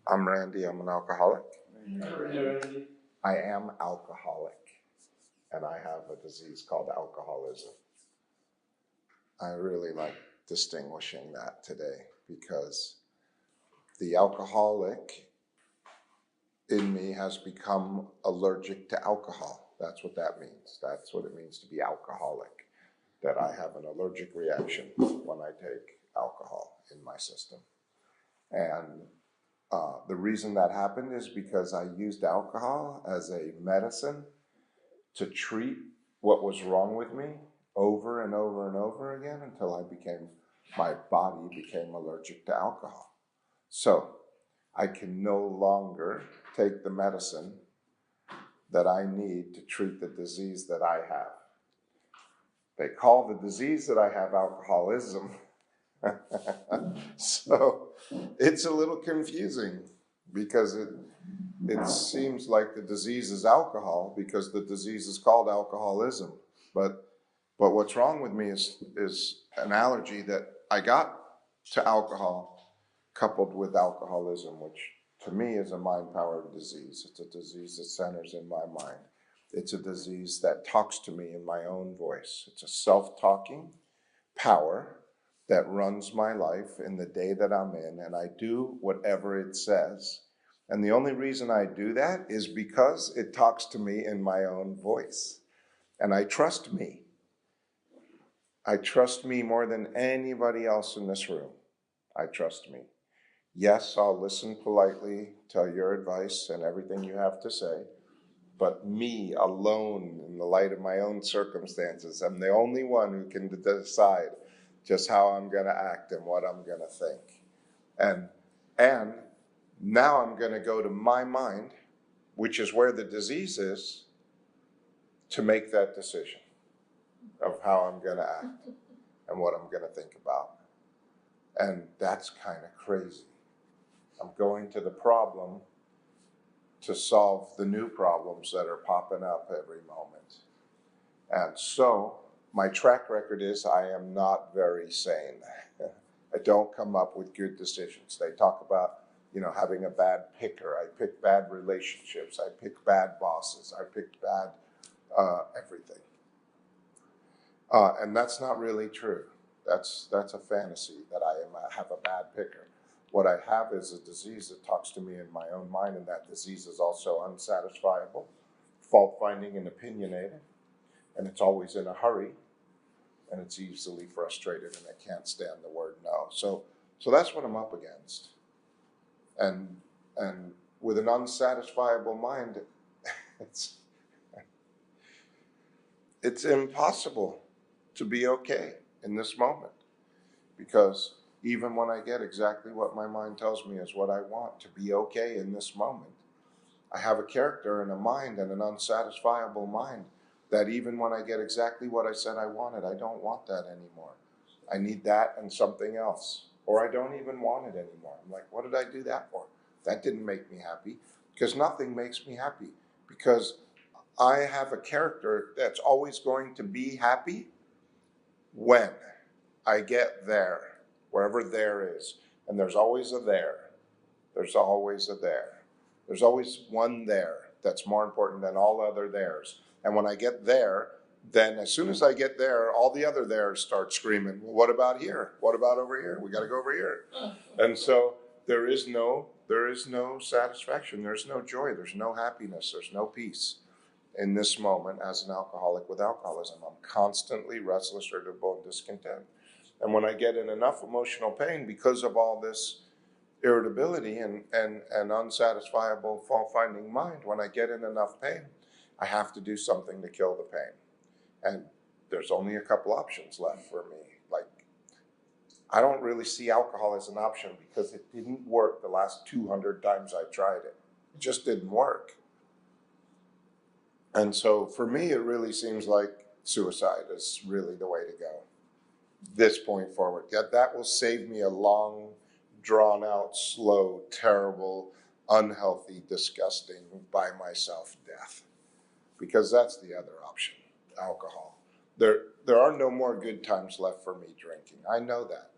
I'm Randy. I'm an alcoholic. Randy. I am alcoholic, and I have a disease called alcoholism. I really like distinguishing that today because the alcoholic in me has become allergic to alcohol. That's what that means. That's what it means to be alcoholic, that I have an allergic reaction when I take alcohol in my system. And the reason that happened is because I used alcohol as a medicine to treat what was wrong with me over and over and over again until my body became allergic to alcohol. So I can no longer take the medicine that I need to treat the disease that I have. They call the disease that I have alcoholism. So it's a little confusing because it seems like the disease is alcohol because the disease is called alcoholism. But what's wrong with me is an allergy that I got to alcohol coupled with alcoholism, which to me is a mind-powered disease. It's a disease that centers in my mind. It's a disease that talks to me in my own voice. It's a self-talking power that runs my life in the day that I'm in, and I do whatever it says. And the only reason I do that is because it talks to me in my own voice. And I trust me. I trust me more than anybody else in this room. I trust me. Yes, I'll listen politely to your advice and everything you have to say, but me alone in the light of my own circumstances, I'm the only one who can decide just how I'm going to act and what I'm going to think. And now I'm going to go to my mind, which is where the disease is, to make that decision of how I'm going to act and what I'm going to think about. And that's kind of crazy. I'm going to the problem to solve the new problems that are popping up every moment. And so my track record is I am not very sane. I don't come up with good decisions. They talk about, having a bad picker. I pick bad relationships. I pick bad bosses. I pick bad everything. And that's not really true. That's a fantasy that I have a bad picker. What I have is a disease that talks to me in my own mind, and that disease is also unsatisfiable, fault-finding, and opinionated, and it's always in a hurry, and it's easily frustrated, and it can't stand the word no. So that's what I'm up against. And with an unsatisfiable mind, it's impossible to be okay in this moment, because even when I get exactly what my mind tells me is what I want to be okay in this moment, I have a character and a mind and an unsatisfiable mind that even when I get exactly what I said I wanted, I don't want that anymore. I need that and something else, or I don't even want it anymore. I'm like, what did I do that for? That didn't make me happy, because nothing makes me happy, because I have a character that's always going to be happy when I get there, wherever there is. And there's always a there. There's always a there. There's always one there that's more important than all other theirs. And when I get there, then as soon as I get there, all the other theirs start screaming, well, what about here? What about over here? We got to go over here. And so there is no satisfaction. There's no joy. There's no happiness. There's no peace in this moment as an alcoholic with alcoholism. I'm constantly restless, irritable, and discontent. And when I get in enough emotional pain because of all this irritability and unsatisfiable fault-finding mind, when I get in enough pain, I have to do something to kill the pain. And there's only a couple options left for me. Like, I don't really see alcohol as an option because it didn't work the last 200 times I tried it. It just didn't work. And so for me, it really seems like suicide is really the way to go. This point forward. That will save me a long, drawn out, slow, terrible, unhealthy, disgusting, by myself death. Because that's the other option, alcohol. There are no more good times left for me drinking. I know that.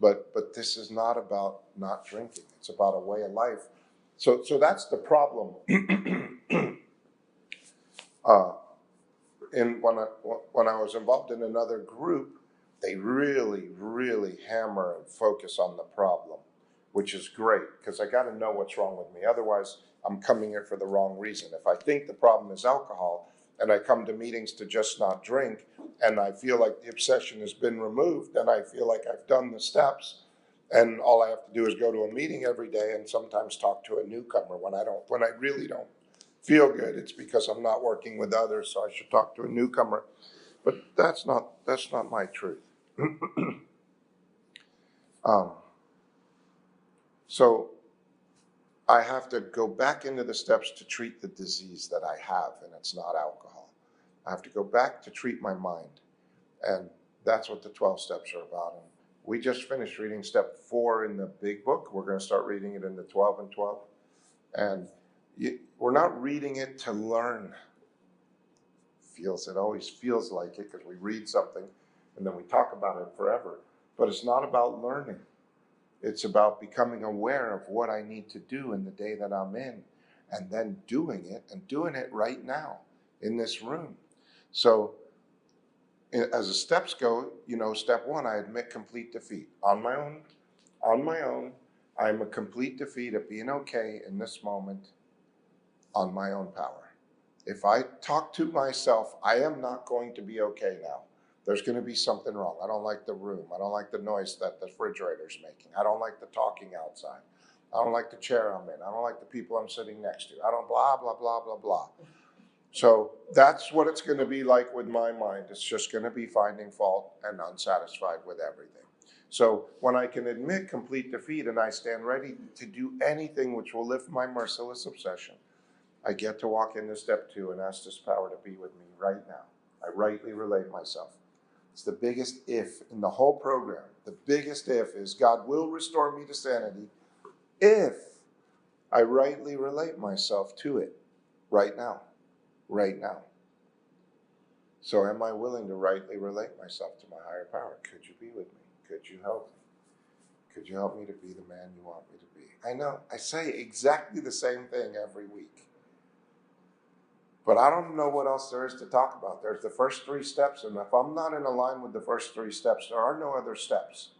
But this is not about not drinking. It's about a way of life. So that's the problem. uh, when I was involved in another group, they really, really hammer and focus on the problem, which is great because I got to know what's wrong with me. Otherwise, I'm coming here for the wrong reason. If I think the problem is alcohol and I come to meetings to just not drink and I feel like the obsession has been removed, then I feel like I've done the steps and all I have to do is go to a meeting every day and sometimes talk to a newcomer when I really don't feel good. It's because I'm not working with others, so I should talk to a newcomer. But that's not my truth. So I have to go back into the steps to treat the disease that I have, and it's not alcohol. I have to go back to treat my mind, and that's what the 12 steps are about. And we just finished reading step 4 in the big book. We're going to start reading it in the 12 and 12. And we're not reading it to learn. It always feels like it because we read something and then we talk about it forever. But it's not about learning. It's about becoming aware of what I need to do in the day that I'm in and then doing it and doing it right now in this room. So as the steps go, step 1, I admit complete defeat. On my own, I'm a complete defeat at being okay in this moment on my own power. If I talk to myself, I am not going to be okay now. There's going to be something wrong. I don't like the room. I don't like the noise that the refrigerator's making. I don't like the talking outside. I don't like the chair I'm in. I don't like the people I'm sitting next to. I don't blah, blah, blah, blah, blah. So that's what it's going to be like with my mind. It's just going to be finding fault and unsatisfied with everything. So when I can admit complete defeat and I stand ready to do anything which will lift my merciless obsession, I get to walk into step 2 and ask this power to be with me right now. I rightly relate myself. It's the biggest if in the whole program. The biggest if is God will restore me to sanity if I rightly relate myself to it right now. Right now. So am I willing to rightly relate myself to my higher power? Could you be with me? Could you help me? Could you help me to be the man you want me to be? I know, I say exactly the same thing every week. But I don't know what else there is to talk about. There's the first 3 steps, and if I'm not in line with the first 3 steps, there are no other steps.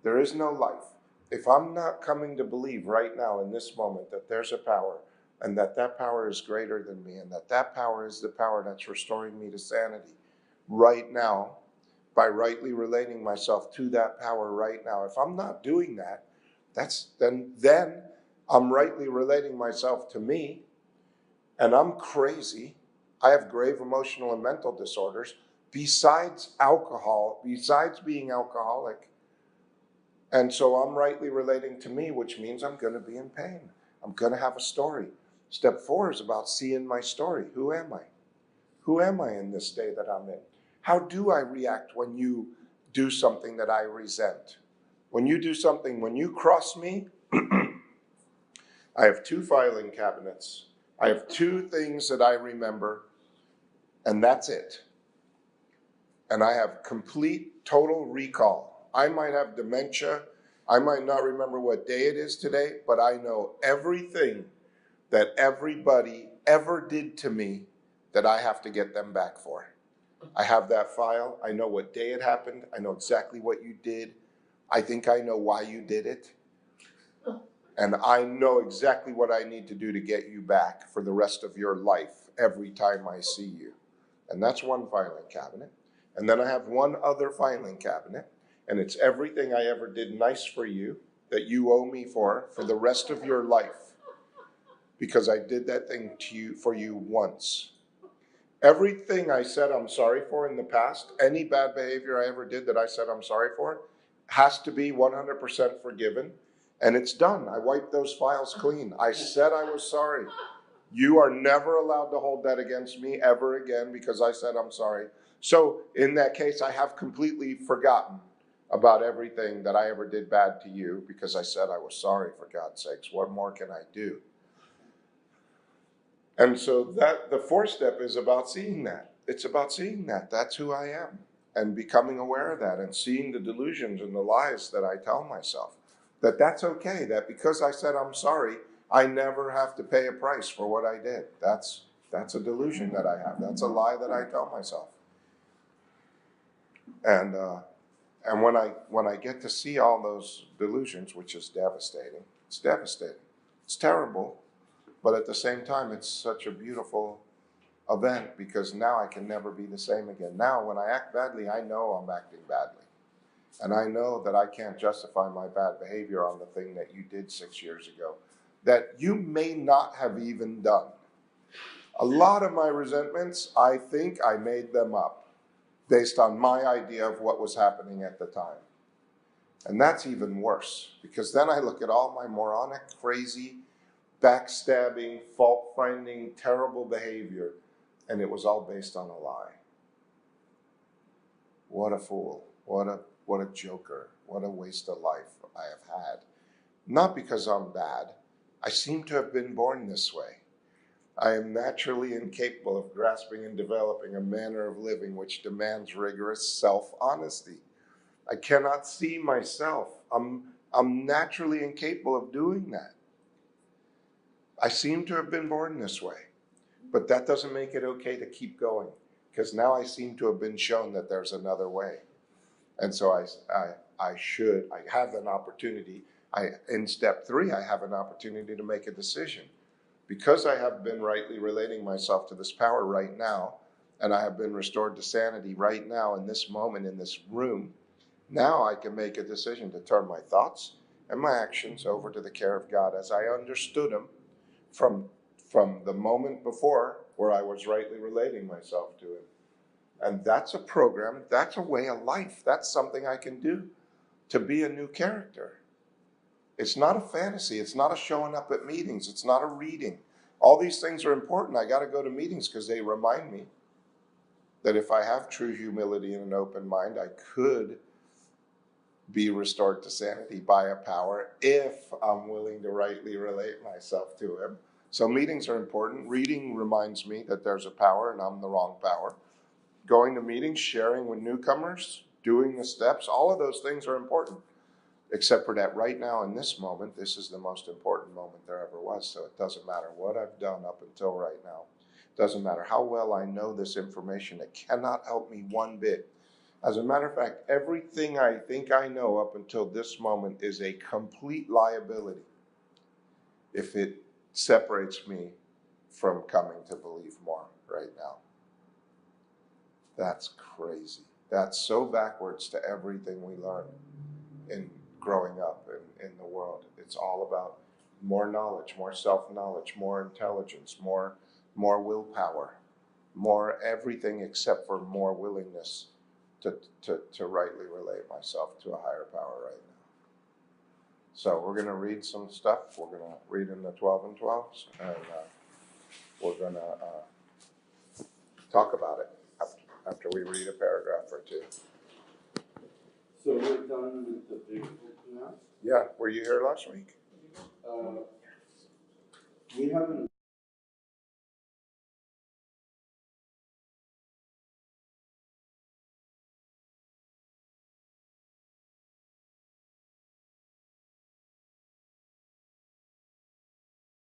There is no life. If I'm not coming to believe right now in this moment that there's a power, and that power is greater than me, and that power is the power that's restoring me to sanity right now, by rightly relating myself to that power right now. If I'm not doing that, then I'm rightly relating myself to me, and I'm crazy. I have grave emotional and mental disorders, besides alcohol, besides being alcoholic. And so I'm rightly relating to me, which means I'm going to be in pain. I'm going to have a story. Step 4 is about seeing my story. Who am I? Who am I in this day that I'm in? How do I react when you do something that I resent? When you do something, when you cross me, I have 2 filing cabinets. I have 2 things that I remember, and that's it. And I have complete, total recall. I might have dementia. I might not remember what day it is today, but I know everything that everybody ever did to me that I have to get them back for. I have that file. I know what day it happened. I know exactly what you did. I think I know why you did it. And I know exactly what I need to do to get you back for the rest of your life every time I see you. And that's 1 filing cabinet. And then I have 1 other filing cabinet, and it's everything I ever did nice for you that you owe me for the rest of your life, because I did that thing for you once. Everything I said I'm sorry for in the past, any bad behavior I ever did that I said I'm sorry for, has to be 100% forgiven. And it's done. I wiped those files clean. I said I was sorry. You are never allowed to hold that against me ever again because I said I'm sorry. So in that case, I have completely forgotten about everything that I ever did bad to you because I said I was sorry, for God's sakes. What more can I do? And so that the 4th step is about seeing that. It's about seeing that. That's who I am. and becoming aware of that and seeing the delusions and the lies that I tell myself. That's okay, that because I said I'm sorry, I never have to pay a price for what I did. That's a delusion that I have. That's a lie that I tell myself. And when I get to see all those delusions, which is devastating, it's devastating. It's terrible, but at the same time, it's such a beautiful event because now I can never be the same again. Now, when I act badly, I know I'm acting badly. And I know that I can't justify my bad behavior on the thing that you did 6 years ago that you may not have even done. A lot of my resentments, I think I made them up based on my idea of what was happening at the time. And that's even worse because then I look at all my moronic, crazy, backstabbing, fault-finding, terrible behavior, and it was all based on a lie. What a fool. What a joker. What a waste of life I have had. Not because I'm bad. I seem to have been born this way. I am naturally incapable of grasping and developing a manner of living which demands rigorous self-honesty. I cannot see myself. I'm naturally incapable of doing that. I seem to have been born this way. But that doesn't make it okay to keep going, because now I seem to have been shown that there's another way. And so I have an opportunity. In step 3, I have an opportunity to make a decision. Because I have been rightly relating myself to this power right now, and I have been restored to sanity right now in this moment, in this room, now I can make a decision to turn my thoughts and my actions over to the care of God as I understood them from the moment before where I was rightly relating myself to Him. And that's a program, that's a way of life, that's something I can do to be a new character. It's not a fantasy, it's not a showing up at meetings, it's not a reading. All these things are important. I got to go to meetings because they remind me that if I have true humility and an open mind, I could be restored to sanity by a power if I'm willing to rightly relate myself to Him. So meetings are important. Reading reminds me that there's a power and I'm the wrong power. Going to meetings, sharing with newcomers, doing the steps, all of those things are important. Except for that right now in this moment, this is the most important moment there ever was. So it doesn't matter what I've done up until right now. It doesn't matter how well I know this information. It cannot help me one bit. As a matter of fact, everything I think I know up until this moment is a complete liability if it separates me from coming to believe more right now. That's crazy. That's so backwards to everything we learn in growing up in the world. It's all about more knowledge, more self-knowledge, more intelligence, more willpower, more everything except for more willingness to rightly relate myself to a higher power right now. So we're going to read some stuff. We're going to read in the 12 and 12s, and we're going to talk about it after we read a paragraph or two. So we're done with the big book now? Yeah, were you here last week? We haven't